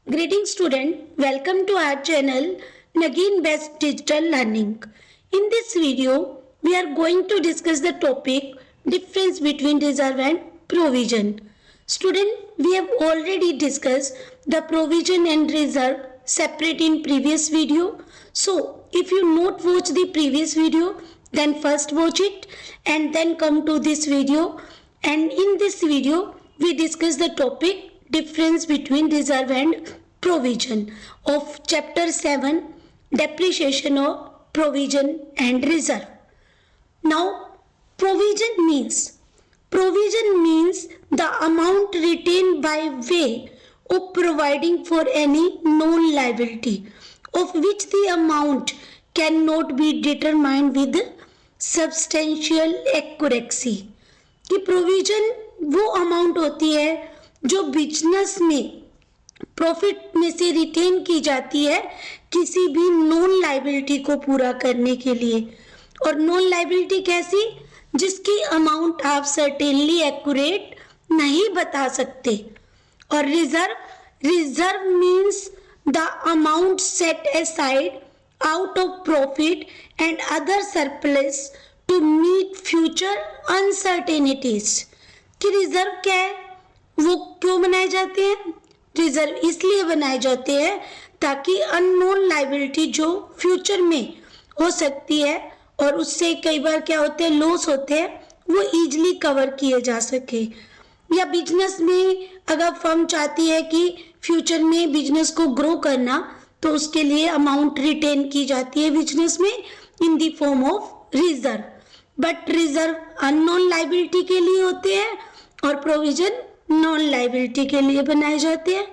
Greetings student, welcome to our channel Nagin Best Digital Learning. In this video, we are going to discuss the topic difference between reserve and provision. Student, we have already discussed the provision and reserve separate in previous video. So, if you not watch the previous video, then first watch it and then come to this video. And in this video, we discuss the topic difference between reserve and provision of chapter 7 depreciation of provision and reserve. Now provision means the amount retained by way of providing for any known liability of which the amount cannot be determined with substantial accuracy. कि provision वो amount होती है जो business में profit में से retain की जाती है किसी भी नॉन लायबिलिटी को पूरा करने के लिए। और नॉन लायबिलिटी कैसी? जिसकी अमाउंट आप सर्टेनली एक्यूरेट नहीं बता सकते। और reserve means the amount set aside out of profit and other surplus to meet future uncertainties. कि रिजर्व क्या है, वो क्यों बनाए जाते हैं? रिजर्व इसलिए बनाए जाते हैं ताकि अननोन लायबिलिटी जो फ्यूचर में हो सकती है और उससे कई बार क्या होते हैं, लॉस होते हैं, वो इजीली कवर किए जा सके। या बिजनेस में अगर फर्म चाहती है कि फ्यूचर में बिजनेस को ग्रो करना, तो उसके लिए अमाउंट रिटेन की जाती है बिजनेस में in the form of reserve. But reserve unknown liability के लिए होते हैं और प्रोविजन नॉन लायबिलिटी के लिए बनाए जाते हैं।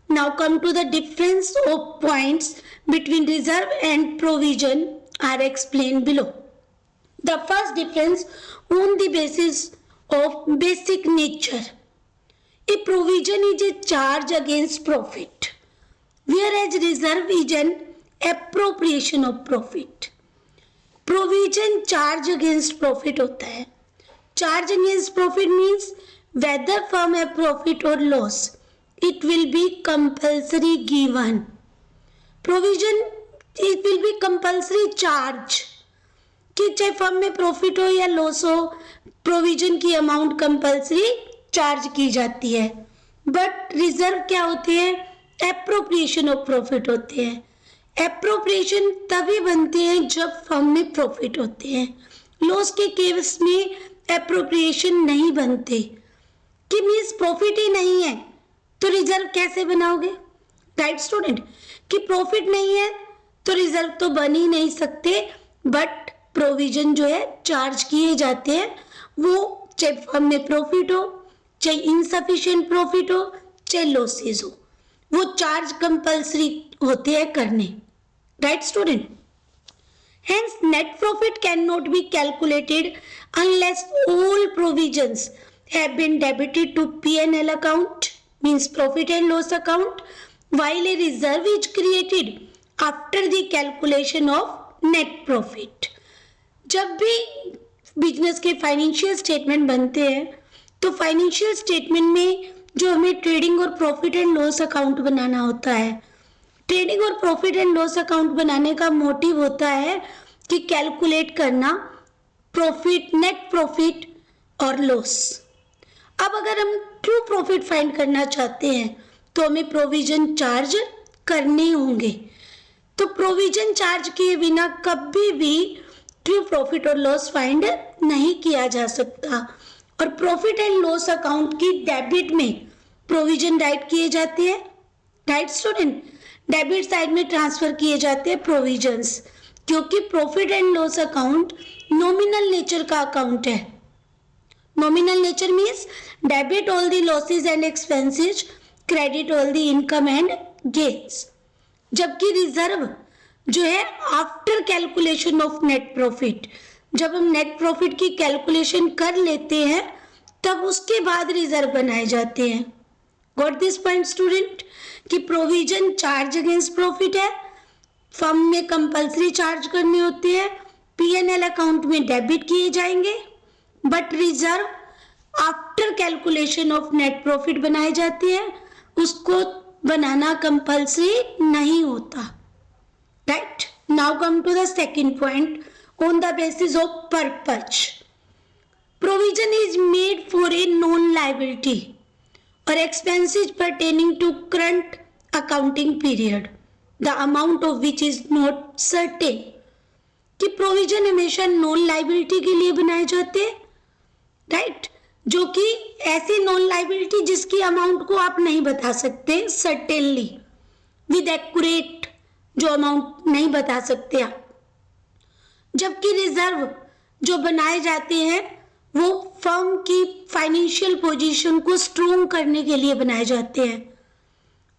Now come to the difference of points between reserve and provision are explain below. The first difference on the basis of basic nature, a provision is a charge against profit whereas reserve is an appropriation of profit. Provision charge against profit होता है। Charge against profit means whether firm have profit or loss, it will be compulsory given. Provision, it will be compulsory charge. कि चाहे firm में profit हो या loss हो, provision की amount compulsory charge की जाती है। बट रिजर्व क्या होते हैं? एप्रोप्रिएशन ऑफ प्रॉफिट होते हैं। एप्रोप्रिएशन तभी बनते हैं जब फर्म में प्रॉफिट होते हैं। लॉस के केस में एप्रोप्रिएशन नहीं बनते। कि मीन्स प्रॉफिट ही नहीं है तो रिजर्व कैसे बनाओगे? राइट स्टूडेंट, कि प्रॉफिट नहीं है तो रिजर्व तो बन ही नहीं सकते। बट प्रोविजन जो है चार्ज किए जाते हैं, वो चाहे फर्म में प्रॉफिट हो, चाहे इनसफिशिएंट प्रॉफिट हो, चाहे लॉसेस हो, वो चार्ज कंपल्सरी होते हैं करने। Right student, hence net profit cannot be calculated unless all provisions have been debited to P&L account, means profit and loss account, while a reserve is created after the calculation of net profit. जब भी business के financial statement बनते हैं तो financial statement में जो हमें trading और प्रॉफिट एंड लॉस अकाउंट बनाना होता है, ट्रेडिंग और प्रॉफिट एंड लॉस अकाउंट बनाने का मोटिव होता है कि कैलकुलेट करना प्रॉफिट, नेट प्रॉफिट और लॉस। अब अगर हम ट्रू प्रॉफिट फाइंड करना चाहते हैं तो हमें प्रोविजन चार्ज करने होंगे। तो प्रोविजन चार्ज किए बिना कभी भी ट्रू प्रॉफिट और लॉस फाइंड नहीं किया जा सकता। और प्रॉफिट एंड लॉस अकाउंट की डेबिट में प्रोविजन राइट किए जाते हैं। राइट स्टूडेंट, डेबिट साइड में ट्रांसफर किए जाते हैं प्रोविजंस, क्योंकि profit and loss account nominal nature का अकाउंट है। Nominal nature means debit all the losses and expenses, credit all the income and gains. जबकि रिजर्व जो है after calculation of net profit, जब हम नेट प्रॉफिट की calculation कर लेते हैं तब उसके बाद रिजर्व बनाए जाते हैं। Got this point student? कि प्रोविजन चार्ज अगेंस्ट प्रॉफिट है, फर्म में कंपल्सरी चार्ज करने होते हैं, P&L अकाउंट में डेबिट किए जाएंगे। But reserve after calculation of net profit बनाए जाते हैं, उसको बनाना कंपल्सरी नहीं होता. Right. Now come to the second point, on the basis of purpose. Provision is made for a known liability or expenses pertaining to current accounting period, the amount of which is not certain. कि provision हमेशा non liability के लिए बनाए जाते हैं, right, जो कि ऐसी नॉन लाइबिलिटी जिसकी अमाउंट को आप नहीं बता सकते सर्टेनली, विद एक्यूरेट जो अमाउंट नहीं बता सकते आप. जबकि रिजर्व जो बनाए जाते हैं वो फर्म की फाइनेंशियल पोजीशन को स्ट्रोंग करने के लिए बनाए जाते हैं.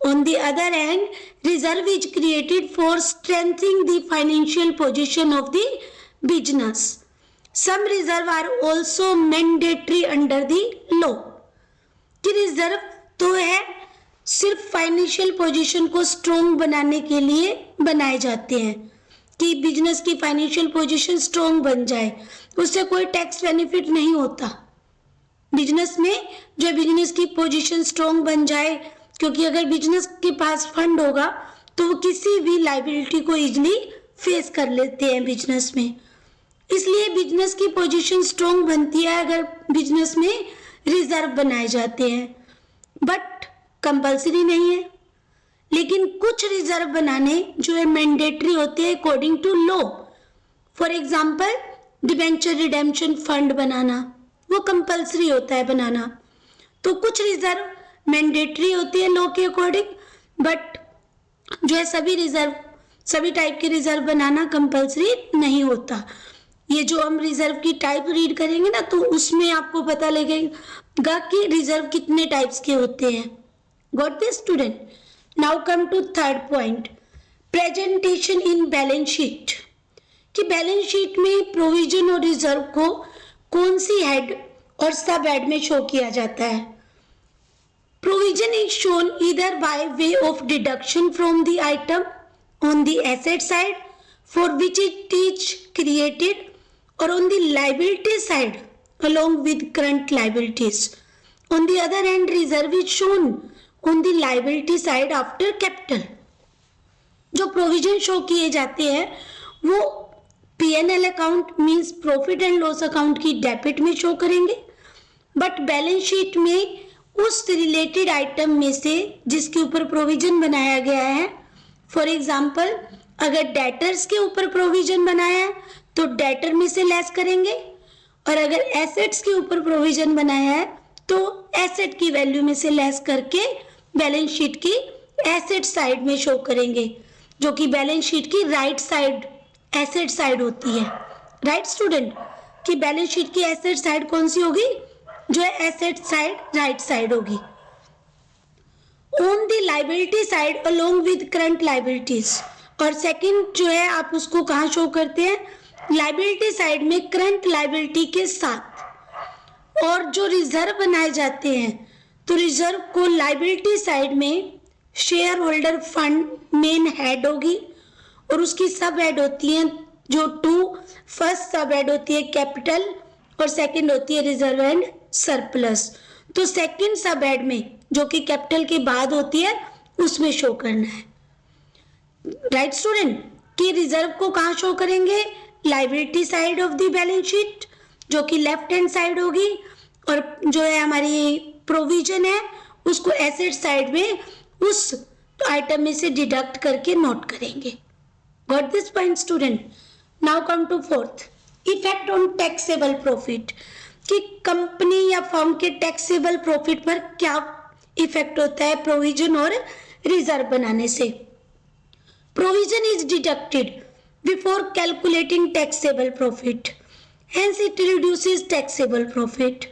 On the other hand, reserve is created for strengthening the financial position of the business. Some reserve are also mandatory under the law. कि रिजर्व तो है सिर्फ फाइनेंशियल पोजीशन को स्ट्रोंग बनाने के लिए बनाए जाते हैं कि बिजनेस की फाइनेंशियल पोजीशन स्ट्रोंग बन जाए. उससे कोई टैक्स बेनिफिट नहीं होता बिजनेस में, जो बिजनेस की पोजीशन स्ट्रोंग बन जाए, क्योंकि अगर बिजनेस के पास फंड होगा तो वो किसी भी लाइबिलिटी को इजीली फेस कर लेते हैं बिजनेस में. इसलिए बिजनेस की पोजीशन स्ट्रोंग बनती है अगर बिजनेस में रिजर्व बनाए जाते हैं, बट कंपल्सरी नहीं है. लेकिन कुछ रिजर्व बनाने जो है मैंडेटरी होते हैं according to law. For example debenture redemption fund बनाना वो कंपल्सरी होता है बनाना. तो कुछ रिजर्व मैंडेटरी होती है लॉ के अकॉर्डिंग, बट जो है सभी टाइप के रिजर्व बनाना कंपल्सरी नहीं होता. ये जो हम रिजर्व की टाइप रीड करेंगे ना तो उसमें आपको पता लगेगा कि रिजर्व कितने टाइप्स के होते हैं. Got this student? Now come to third point, presentation in balance sheet. कि बैलेंस शीट में प्रोविजन और रिजर्व को कौन सी हेड और सब हेड में शो किया जाता है. Provision is shown either by way of deduction from the item on the asset side for which it is created और on the liability side along with current liabilities. On the other hand, reserve is shown on the liability side after capital. जो provision show किए जाते हैं वो P&L account means profit and loss account की debit में show करेंगे, but balance sheet में उस रिलेटेड आइटम में से जिसके ऊपर प्रोविजन बनाया गया है. फॉर एग्जाम्पल अगर डेटर्स के ऊपर प्रोविजन बनाया है तो डेटर में से लेस करेंगे, और अगर एसेट्स के ऊपर प्रोविजन बनाया है तो एसेट की वैल्यू में से लेस करके बैलेंस शीट की एसेट साइड में शो करेंगे, जो कि बैलेंस शीट की राइट साइड एसेट साइड होती है. Right student? कि बैलेंस शीट की एसेट साइड कौन सी होगी? जो है एसेट साइड राइट साइड होगी. On the liability side along with current liabilities. और सेकंड जो है आप उसको कहाँ शो करते हैं? लाइबिलिटी साइड में करंट लाइबिलिटी के साथ. और जो रिजर्व बनाए जाते हैं तो रिजर्व को लाइबिलिटी साइड में share holder fund main head होगी और उसकी सब हेड होती हैं जो फर्स्ट सब हेड होती है कैपिटल और सेकंड होती है रिजर्व एंड सरप्लस. तो सेकंड सब हेड में जो कि कैपिटल के बाद होती है उसमें शो करना है. Right student? कि रिजर्व को कहाँ शो करेंगे? Liability side of the balance sheet जो कि लेफ्ट हैंड साइड होगी, और जो है हमारी प्रोविजन है उसको एसेट साइड में उस आइटम में से डिडक्ट करके नोट करेंगे. Got this point student? Now come to fourth, effect on taxable profit. कि कंपनी या फर्म के टैक्सेबल प्रॉफिट पर क्या इफेक्ट होता है प्रोविजन और रिजर्व बनाने से. Provision is deducted before calculating taxable profit, hence it reduces taxable profit.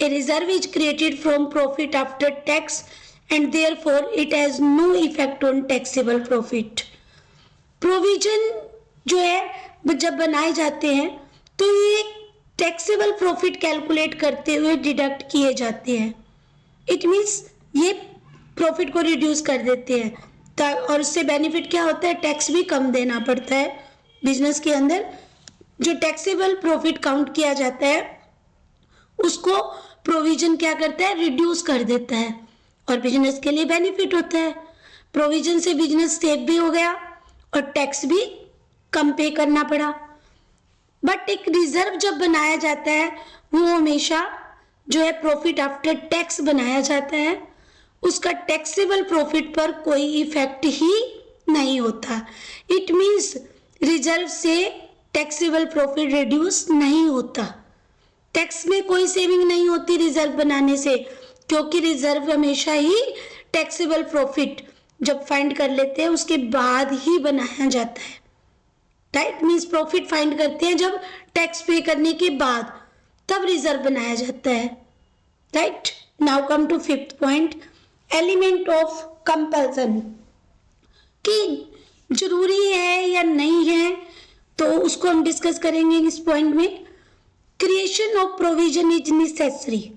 A reserve is created from profit after tax and therefore it has no effect on taxable profit. Provision जो है जब बनाए जाते हैं तो ये टैक्सेबल प्रॉफिट कैलकुलेट करते हुए डिडक्ट किए जाते हैं. इट मीन्स ये प्रॉफिट को रिड्यूस कर देते हैं, और उससे बेनिफिट क्या होता है? टैक्स भी कम देना पड़ता है बिजनेस के अंदर. जो टैक्सेबल प्रॉफिट काउंट किया जाता है उसको प्रोविजन क्या करता है? रिड्यूस कर देता है, और बिजनेस के लिए बेनिफिट होता है। प्रोविजन से बिजनेस सेफ भी हो गया और टैक्स भी कम पे करना पड़ा। बट एक रिजर्व जब बनाया जाता है वो हमेशा जो है प्रॉफिट आफ्टर टैक्स बनाया जाता है, उसका टैक्सेबल प्रॉफिट पर कोई इफेक्ट ही नहीं होता। इट मीन्स रिजर्व से टैक्सेबल प्रॉफिट रिड्यूस नहीं होता, टैक्स में कोई सेविंग नहीं होती रिजर्व बनाने से, क्योंकि रिजर्व हमेशा ही टैक्सेबल प्रॉफिट जब फाइंड कर लेते हैं उसके बाद ही बनाया जाता है। राइट, मीन्स प्रॉफिट फाइंड करते हैं जब टैक्स पे करने के बाद, तब रिजर्व बनाया जाता है। Right, now come to fifth point, element of compulsion, कि जरूरी है या नहीं है, तो उसको हम डिस्कस करेंगे इस पॉइंट में। Creation of provision is necessary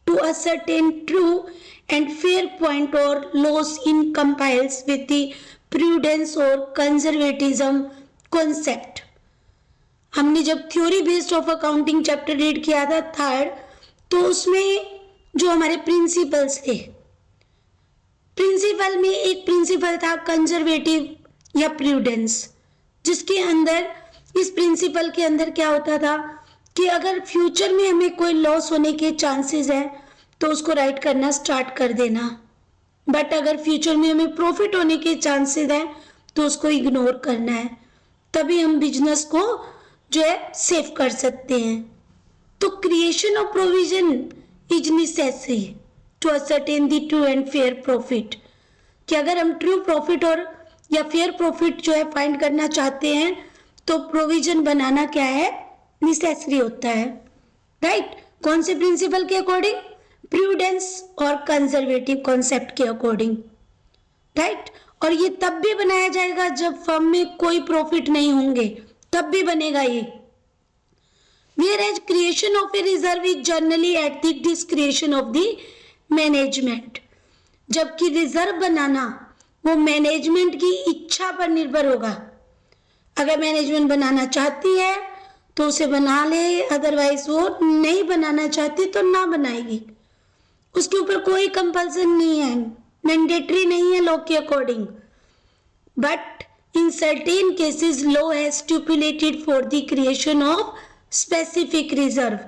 to ascertain true and fair point or loss in compliance with the prudence or conservatism concept। हमने जब theory based of accounting chapter read किया था थर्ड, तो उसमें जो हमारे प्रिंसिपल्स थे, प्रिंसिपल में एक प्रिंसिपल था कंजर्वेटिव या प्रूडेंस, जिसके अंदर इस प्रिंसिपल के अंदर क्या होता था कि अगर फ्यूचर में हमें कोई लॉस होने के चांसेस है तो उसको राइट करना स्टार्ट कर देना, बट अगर फ्यूचर में हमें प्रॉफिट होने के चांसेस है तो उसको इग्नोर करना है, तभी हम बिजनेस को जो है सेव कर सकते हैं। तो creation of provision is necessary to ascertain the true and fair profit, कि अगर हम ट्रू प्रॉफिट और या फेयर प्रॉफिट जो है फाइंड करना चाहते हैं तो प्रोविजन बनाना क्या है, नेसेसरी होता है। राइट, कौन से प्रिंसिपल के अकॉर्डिंग, प्रूडेंस और कंजर्वेटिव कॉन्सेप्ट के अकॉर्डिंग। राइट, और ये तब भी बनाया जाएगा जब फर्म में कोई प्रॉफिट नहीं होंगे, तब भी बनेगा ये। Whereas creation of a reserve is generally at the discretion of the management, जबकि रिजर्व बनाना वो मैनेजमेंट की इच्छा पर निर्भर होगा। अगर मैनेजमेंट बनाना चाहती है तो उसे बना ले, अदरवाइज वो नहीं बनाना चाहती तो ना बनाएगी, उसके ऊपर कोई कंपल्सन नहीं है, मैंडेटरी नहीं है लॉ के अकॉर्डिंग। But in certain cases law has stipulated for the creation of specific reserve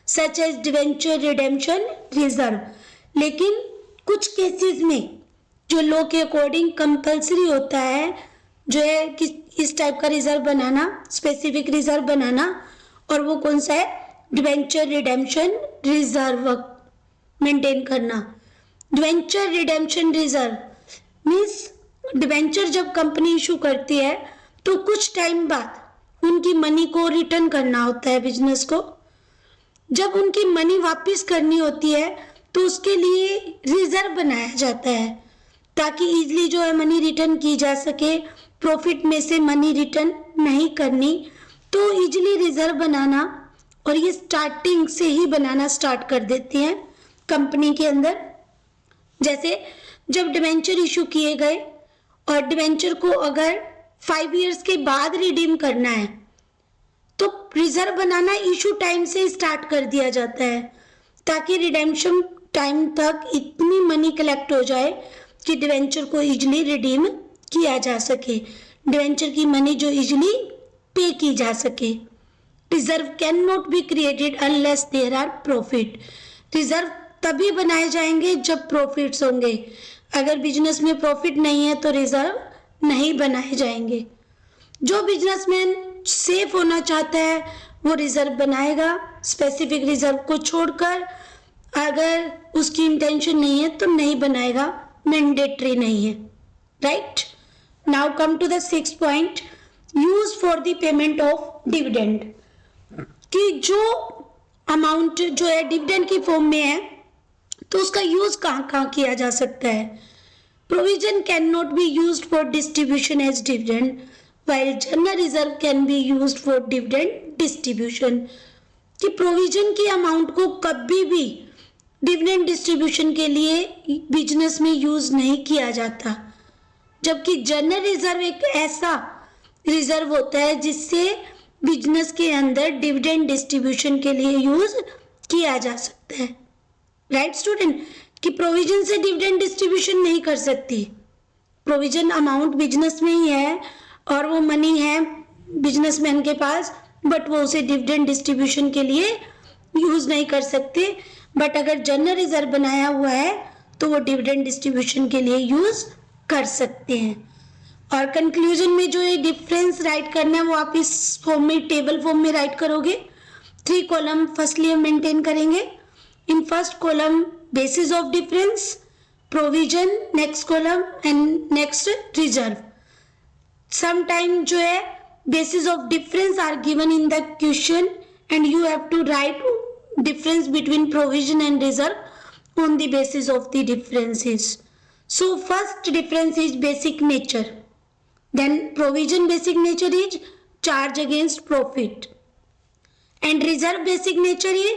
such as debenture redemption reserve, लेकिन कुछ केसेस में जो लॉ के अकॉर्डिंग कंपल्सरी होता है जो है कि इस टाइप का रिजर्व बनाना, स्पेसिफिक रिजर्व बनाना, और वो कौन सा है, डिवेंचर रिडेम्पशन रिजर्व मेंटेन करना। Debenture redemption reserve means debenture जब कंपनी इशू करती है तो कुछ टाइम बाद उनकी मनी को रिटर्न करना होता है बिजनेस को। जब उनकी मनी वापस करनी होती है तो उसके लिए रिजर्व बनाया जाता है ताकि इजीली जो है मनी रिटर्न की जा सके, प्रॉफिट में से मनी रिटर्न नहीं करनी, तो इजीली रिजर्व बनाना, और ये स्टार्टिंग से ही बनाना स्टार्ट कर देते हैं कंपनी के अंदर। जैसे जब डिवेंचर इशू किए गए और डिवेंचर को अगर 5 इयर्स के बाद रिडीम करना है तो रिजर्व बनाना इशू टाइम से स्टार्ट कर दिया जाता है ताकि रिडेम्पशन टाइम तक इतनी मनी कलेक्ट हो जाए कि डिवेंचर को इजीली रिडीम किया जा सके, डिवेंचर की मनी जो इजीली पे की जा सके। Reserve can not be created unless there are profit, reserve तभी बनाए जाएंगे जब प्रॉफिट्स होंगे, अगर बिजनेस में प्रॉफिट नहीं है तो रिजर्व नहीं बनाए जाएंगे। जो बिजनेसमैन सेफ होना चाहता है वो रिजर्व बनाएगा स्पेसिफिक रिजर्व को छोड़कर, अगर उसकी इंटेंशन नहीं है तो नहीं बनाएगा, मैंडेटरी नहीं है। Right, now come to the 6th point, use for the payment of dividend, कि जो अमाउंट जो है डिविडेंड की फॉर्म में है तो उसका यूज कहाँ कहाँ किया जा सकता है। Provision can not be used for distribution as dividend while general reserve can be used for dividend distribution, कि प्रोविजन की अमाउंट को कभी भी डिविडेंड डिस्ट्रीब्यूशन के लिए बिजनेस में यूज नहीं किया जाता, जबकि जनरल रिजर्व एक ऐसा रिजर्व होता है जिससे बिजनेस के अंदर डिविडेंड डिस्ट्रीब्यूशन के लिए यूज किया जा सकता है। राइट स्टूडेंट, कि प्रोविजन से डिविडेंड डिस्ट्रीब्यूशन नहीं कर सकती। प्रोविजन अमाउंट बिजनेस में ही है और वो मनी है बिजनेसमैन के पास, बट वो उसे डिविडेंड डिस्ट्रीब्यूशन के लिए यूज नहीं कर सकते। बट अगर जनरल रिजर्व बनाया हुआ है तो वो डिविडेंड डिस्ट्रीब्यूशन के लिए यूज कर सकते हैं। और कंक्लूजन में जो ये डिफरेंस राइट करना है वो आप इस फॉर्म में, टेबल फॉर्म में राइट करोगे। 3 कॉलम फर्स्टली हम मेंटेन करेंगे। In first column basis of difference, provision, next column and next reserve. Sometime जो है basis of difference are given in the question and you have to write difference between provision and reserve on the basis of the differences. So first difference is basic nature, then provision basic nature is charge against profit, and reserve basic nature is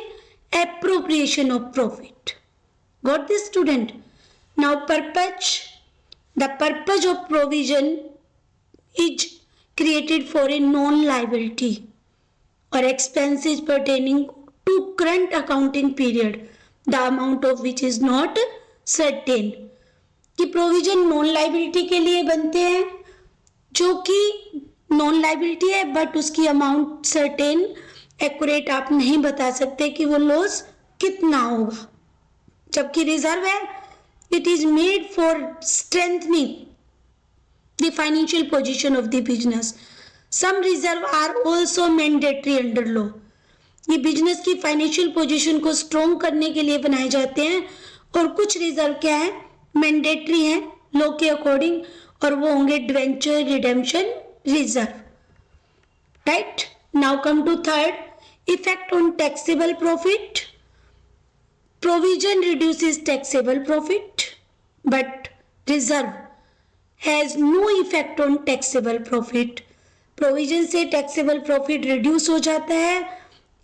appropriation of profit. Got this, student? Now purpose. The purpose of provision is created for a known liability or expenses pertaining to current accounting period, the amount of which is not certain. कि provision non liability के लिए बनते हैं जो कि non liability है but उसकी amount certain accurate आप नहीं बता सकते कि वो लॉस कितना होगा। जबकि रिजर्व है, it is made for strengthening the financial position of the business. Some reserve are also mandatory under law. ये बिजनेस की फाइनेंशियल पोजीशन को स्ट्रॉन्ग करने के लिए बनाए जाते हैं और कुछ रिजर्व क्या है, मैंडेटरी है लॉ के अकॉर्डिंग, और वो होंगे debenture redemption reserve. Right, now come to third, effect on taxable profit. Provision reduces taxable profit but reserve has no effect on taxable profit. Provision से टैक्सेबल प्रॉफिट रिड्यूस हो जाता है,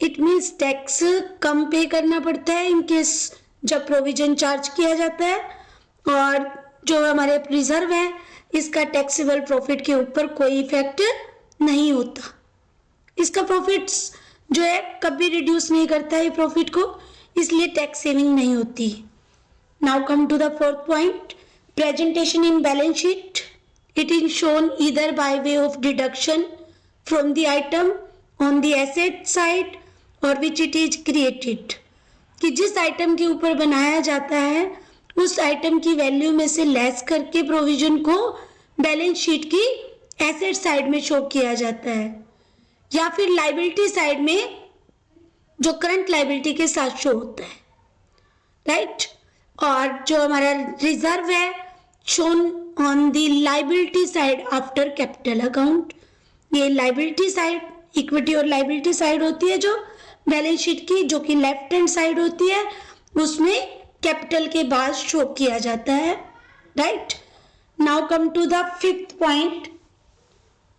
it means tax कम पे करना पड़ता है in case जब provision charge किया जाता है, और जो हमारे रिजर्व है इसका टैक्सेबल प्रॉफिट के ऊपर कोई इफेक्ट नहीं होता। इसका प्रॉफिट जो है कभी रिड्यूस नहीं करता है प्रॉफिट को, इसलिए टैक्स सेविंग नहीं होती। Now come to the fourth point, presentation in balance sheet. It is shown either by way of deduction from the item on the asset side or which it is created. कि जिस item के ऊपर बनाया जाता है उस item की value में से लेस करके प्रोविजन को बैलेंस शीट की एसेट साइड में शो किया जाता है, या फिर लाइबिलिटी साइड में जो करंट लाइबिलिटी के साथ शो होता है। राइट, और जो हमारा रिजर्व है shown on the liability side after capital account. ये लाइबिलिटी साइड, इक्विटी और लाइबिलिटी साइड होती है जो बैलेंस शीट की, जो कि लेफ्ट हैंड साइड होती है, उसमें कैपिटल के बाद शो किया जाता है। Right, now come to the fifth point,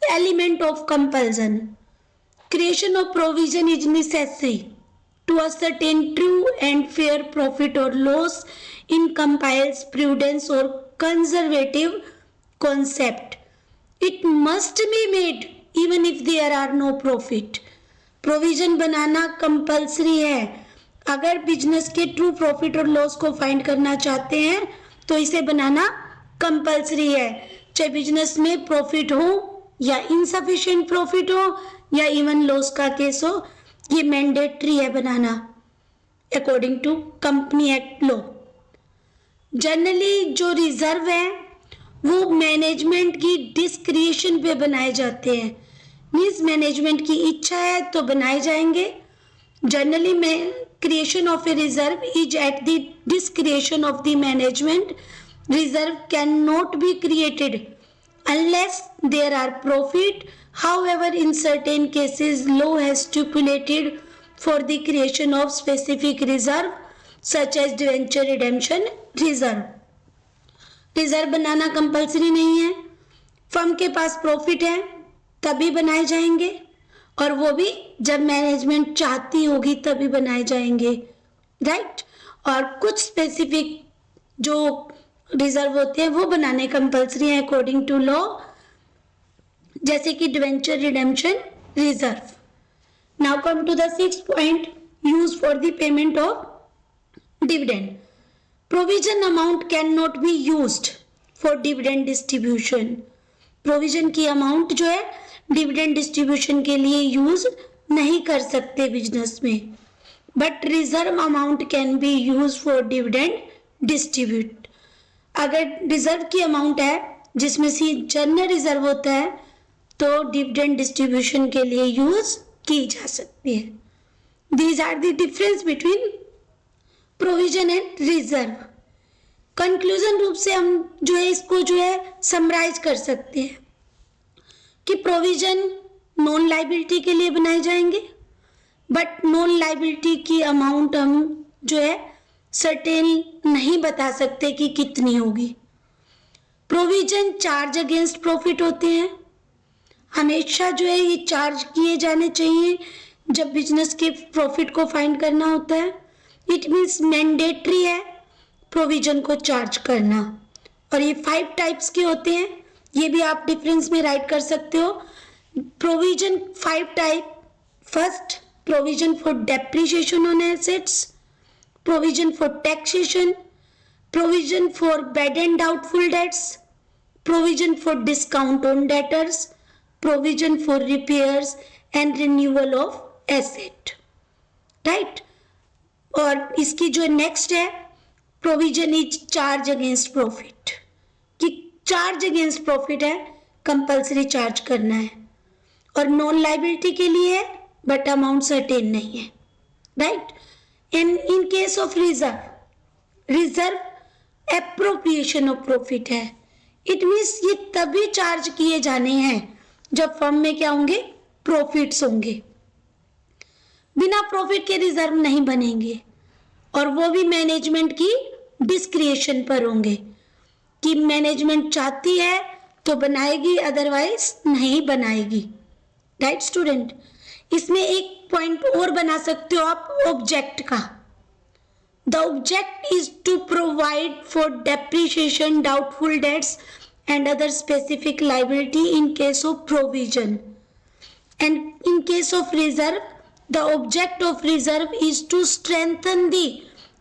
element of compulsion. Creation of provision is necessary to ascertain true and fair profit or loss in compiles prudence or conservative concept. It must be made even if there are no profit. Provision banana compulsory है। अगर business के true profit और loss को find करना चाहते हैं तो इसे बनाना कंपल्सरी है, चाहे बिजनेस में प्रॉफिट हो या इनसफिशिएंट प्रॉफिट हो या इवन लॉस का केस हो, ये मैंडेटरी है बनाना according to company act law. Generally जो रिजर्व है वो मैनेजमेंट की डिस्क्रिएशन पे बनाए जाते हैं, मीन्स मैनेजमेंट की इच्छा है तो बनाए जाएंगे। Generally creation of a reserve is at the डिस्क्रिएशन of the management. Reserve can not be created unless there are profit. However, in certain cases law has stipulated for the creation of specific reserve such as debenture redemption reserve. Reserve बनाना compulsory नहीं है, firm के पास profit है तभी बनाए जाएंगे, और वो भी जब मैनेजमेंट चाहती होगी तभी बनाए जाएंगे। राइट, और कुछ स्पेसिफिक जो रिजर्व होते हैं वो बनाने कंपल्सरी है अकॉर्डिंग टू लॉ, जैसे कि debenture redemption reserve. Now come to the sixth point, use for the payment of dividend. Provision amount can not be used for dividend distribution. Provision की amount जो है डिविडेंड डिस्ट्रीब्यूशन के लिए use नहीं कर सकते बिजनेस में, but reserve amount can be use for dividend distribute. अगर रिजर्व की अमाउंट है जिसमें से जनरल रिजर्व होता है तो डिविडेंड डिस्ट्रीब्यूशन के लिए यूज की जा सकती है। These are the difference between provision and reserve. Conclusion रूप से हम जो है इसको जो है समराइज कर सकते हैं कि प्रोविजन नॉन लायबिलिटी के लिए बनाए जाएंगे, बट नॉन लायबिलिटी की अमाउंट हम जो है सर्टेन नहीं बता सकते कि कितनी होगी। प्रोविजन चार्ज अगेंस्ट प्रॉफिट होते हैं, हमेशा जो है ये चार्ज किए जाने चाहिए जब बिजनेस के प्रॉफिट को फाइंड करना होता है। इट मीन्स मैंडेटरी है प्रोविजन को चार्ज करना, और ये 5 टाइप्स के होते हैं, ये भी आप डिफरेंस में राइट कर सकते हो। Provision 5 type. First, provision for depreciation on assets, provision for taxation, provision for bad and doubtful debts, provision for discount on debtors, provision for repairs and renewal of asset. Right. और इसकी जो next है provision is charge against profit, कि charge against profit है, compulsory charge करना है, और non liability के लिए है बट अमाउंट सर्टेन नहीं है। Right. In case of reserve, reserve appropriation of profit है। इट मीन्स ये तभी चार्ज किए जाने हैं जब फर्म में क्या होंगे, प्रॉफिट्स होंगे। बिना प्रॉफिट के रिजर्व नहीं बनेंगे, और वो भी मैनेजमेंट की डिस्क्रिएशन पर होंगे कि मैनेजमेंट चाहती है तो बनाएगी, अदरवाइज नहीं बनाएगी। Right student. इसमें एक पॉइंट और बना सकते हो आप ऑब्जेक्ट का। The object is to provide for depreciation, doubtful debts and other specific liability in case of provision, and in case of reserve the object of reserve is to strengthen the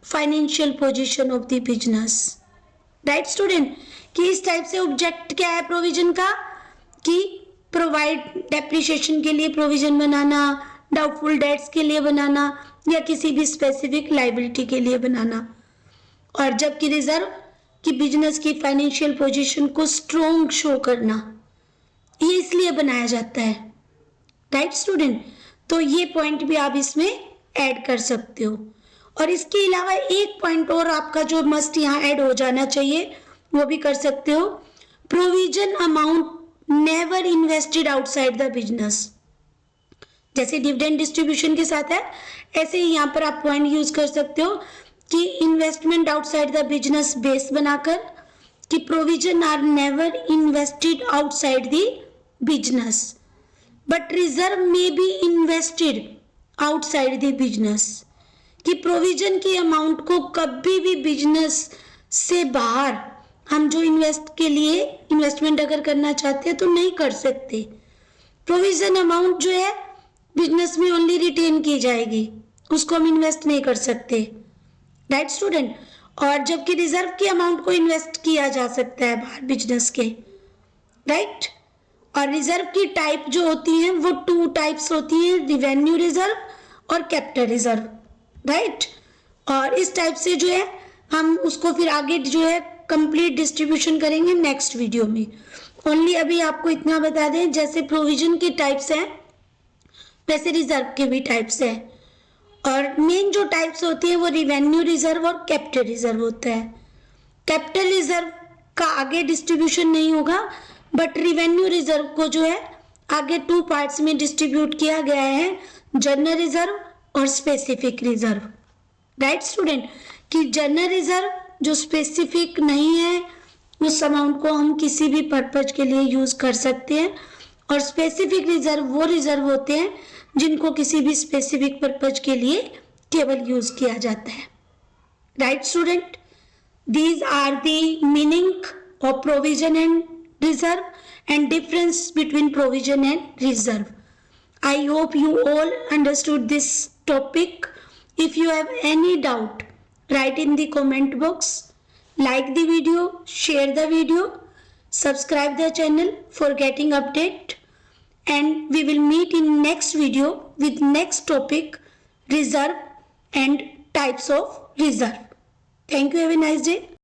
financial position of the business. Right student, कि इस type से object क्या है provision का, कि provide depreciation के लिए provision बनाना, doubtful debts के लिए बनाना, या किसी भी स्पेसिफिक लायबिलिटी के लिए बनाना। और जबकि रिजर्व कि बिजनेस की फाइनेंशियल पोजीशन को स्ट्रॉन्ग शो करना, ये इसलिए बनाया जाता है। Right student. तो ये पॉइंट भी आप इसमें ऐड कर सकते हो। और इसके अलावा एक पॉइंट और आपका जो मस्ट यहाँ ऐड हो जाना चाहिए वो भी कर सकते हो, provision amount never invested outside the business. जैसे डिविडेंड डिस्ट्रीब्यूशन के साथ है, ऐसे ही यहाँ पर आप पॉइंट यूज कर सकते हो कि investment outside the business base बनाकर, कि provision are never invested outside the business but reserve में be invested outside the business, कि प्रोविजन की अमाउंट को कभी भी बिजनेस से बाहर हम जो इन्वेस्टमेंट अगर करना चाहते हैं तो नहीं कर सकते। प्रोविजन अमाउंट जो है बिजनेस में ओनली रिटेन की जाएगी, उसको हम इन्वेस्ट नहीं कर सकते। Right student. और जबकि रिजर्व की अमाउंट को इन्वेस्ट किया जा सकता है बाहर बिजनेस के। राइट। और रिजर्व की टाइप जो होती हैं वो 2 टाइप्स होती हैं, रिवेन्यू रिजर्व और कैपिटल रिजर्व। राइट। और इस टाइप से जो है हम उसको फिर आगे जो है कंप्लीट डिस्ट्रीब्यूशन करेंगे नेक्स्ट वीडियो में। ओनली अभी आपको इतना बता दें, जैसे प्रोविजन के टाइप्स हैं वैसे रिजर्व के भी टाइप्स हैं, और मेन जो टाइप्स होती हैं वो रिवेन्यू रिजर्व और कैपिटल रिजर्व होता है। कैपिटल रिजर्व का आगे डिस्ट्रीब्यूशन नहीं होगा, बट रिवेन्यू रिजर्व को जो है आगे 2 पार्ट्स में डिस्ट्रीब्यूट किया गया है, जनरल रिजर्व और स्पेसिफिक रिजर्व। Right student. कि जनरल रिजर्व जो स्पेसिफिक नहीं है, उस अमाउंट को हम किसी भी पर्पज के लिए यूज कर सकते हैं, और स्पेसिफिक रिजर्व वो रिजर्व होते हैं जिनको किसी भी स्पेसिफिक पर्पज के लिए केवल यूज किया जाता है। Right student. These are the meaning of provision and reserve and difference between provision and reserve. I hope you all understood this topic. If you have any doubt write in the comment box. Like the video, share the video, subscribe the channel for getting update, and we will meet in next video with next topic, reserve and types of reserve. Thank you. Have a nice day.